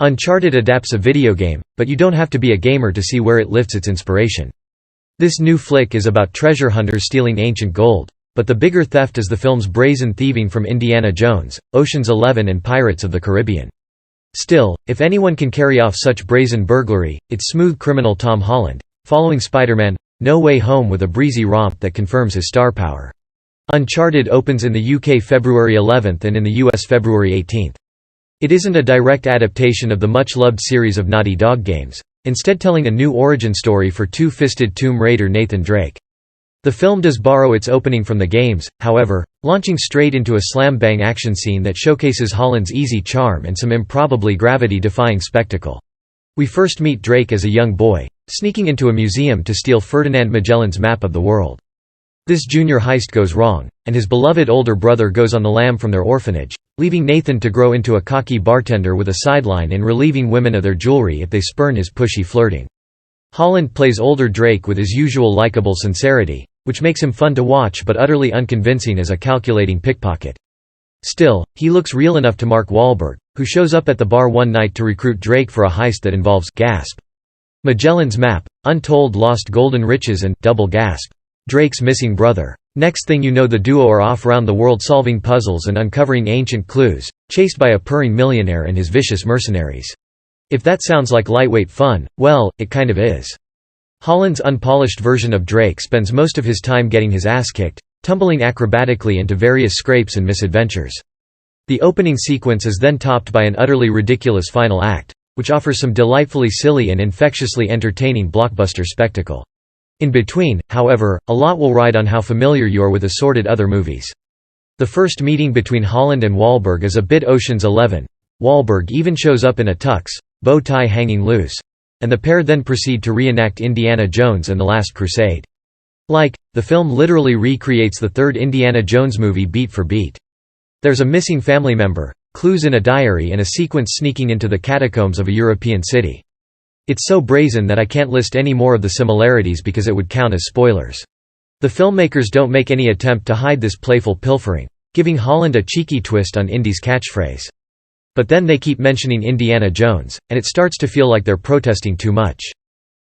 Uncharted adapts a video game, but you don't have to be a gamer to see where it lifts its inspiration. This new flick is about treasure hunters stealing ancient gold, but the bigger theft is the film's brazen thieving from Indiana Jones, Ocean's 11 and Pirates of the Caribbean. Still, if anyone can carry off such brazen burglary, it's smooth criminal Tom Holland, following Spider-Man: No Way Home with a breezy romp that confirms his star power. Uncharted opens in the UK February 11 and in the US February 18. It isn't a direct adaptation of the much-loved series of Naughty Dog games, instead telling a new origin story for two-fisted Tomb Raider Nathan Drake. The film does borrow its opening from the games, however, launching straight into a slam-bang action scene that showcases Holland's easy charm and some improbably gravity-defying spectacle. We first meet Drake as a young boy, sneaking into a museum to steal Ferdinand Magellan's map of the world. This junior heist goes wrong, and his beloved older brother goes on the lam from their orphanage, leaving Nathan to grow into a cocky bartender with a sideline in relieving women of their jewelry if they spurn his pushy flirting. Holland plays older Drake with his usual likable sincerity, which makes him fun to watch but utterly unconvincing as a calculating pickpocket. Still, he looks real enough to Mark Wahlberg, who shows up at the bar one night to recruit Drake for a heist that involves gasp. Magellan's map, untold lost golden riches and double gasp. Drake's missing brother. Next thing you know, the duo are off round the world solving puzzles and uncovering ancient clues, chased by a purring millionaire and his vicious mercenaries. If that sounds like lightweight fun, well, it kind of is. Holland's unpolished version of Drake spends most of his time getting his ass kicked, tumbling acrobatically into various scrapes and misadventures. The opening sequence is then topped by an utterly ridiculous final act, which offers some delightfully silly and infectiously entertaining blockbuster spectacle. In between, however, a lot will ride on how familiar you are with assorted other movies. The first meeting between Holland and Wahlberg is a bit Ocean's 11. Wahlberg even shows up in a tux, bow tie hanging loose, and the pair then proceed to reenact Indiana Jones and the Last Crusade. The film literally recreates the third Indiana Jones movie beat for beat. There's a missing family member, clues in a diary, and a sequence sneaking into the catacombs of a European city. It's so brazen that I can't list any more of the similarities because it would count as spoilers. The filmmakers don't make any attempt to hide this playful pilfering, giving Holland a cheeky twist on Indy's catchphrase. But then they keep mentioning Indiana Jones, and it starts to feel like they're protesting too much.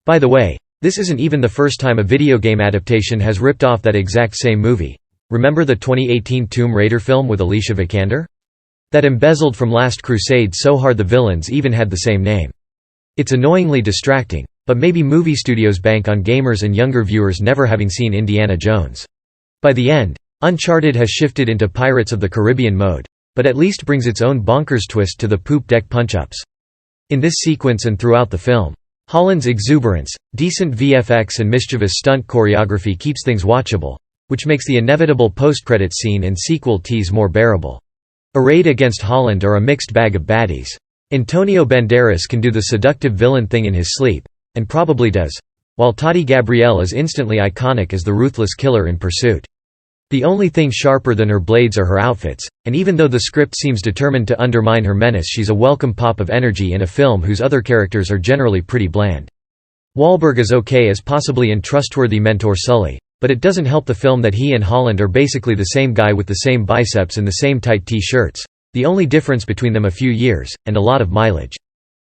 By the way, this isn't even the first time a video game adaptation has ripped off that exact same movie. Remember the 2018 Tomb Raider film with Alicia Vikander? That embezzled from Last Crusade so hard the villains even had the same name. It's annoyingly distracting, but maybe movie studios bank on gamers and younger viewers never having seen Indiana Jones. By the end, Uncharted has shifted into Pirates of the Caribbean mode, but at least brings its own bonkers twist to the poop deck punch-ups. In this sequence and throughout the film, Holland's exuberance, decent VFX and mischievous stunt choreography keeps things watchable, which makes the inevitable post-credits scene and sequel tease more bearable. Arrayed against Holland are a mixed bag of baddies. Antonio Banderas can do the seductive villain thing in his sleep, and probably does, while Tati Gabrielle is instantly iconic as the ruthless killer in Pursuit. The only thing sharper than her blades are her outfits, and even though the script seems determined to undermine her menace, she's a welcome pop of energy in a film whose other characters are generally pretty bland. Wahlberg is okay as possibly untrustworthy mentor Sully, but it doesn't help the film that he and Holland are basically the same guy with the same biceps and the same tight t-shirts. The only difference between them a few years, and a lot of mileage.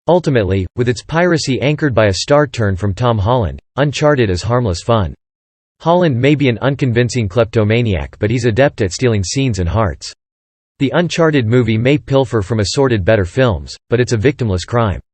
Ultimately, with its piracy anchored by a star turn from Tom Holland, Uncharted is harmless fun. Holland may be an unconvincing kleptomaniac, but he's adept at stealing scenes and hearts. The Uncharted movie may pilfer from assorted better films, but it's a victimless crime.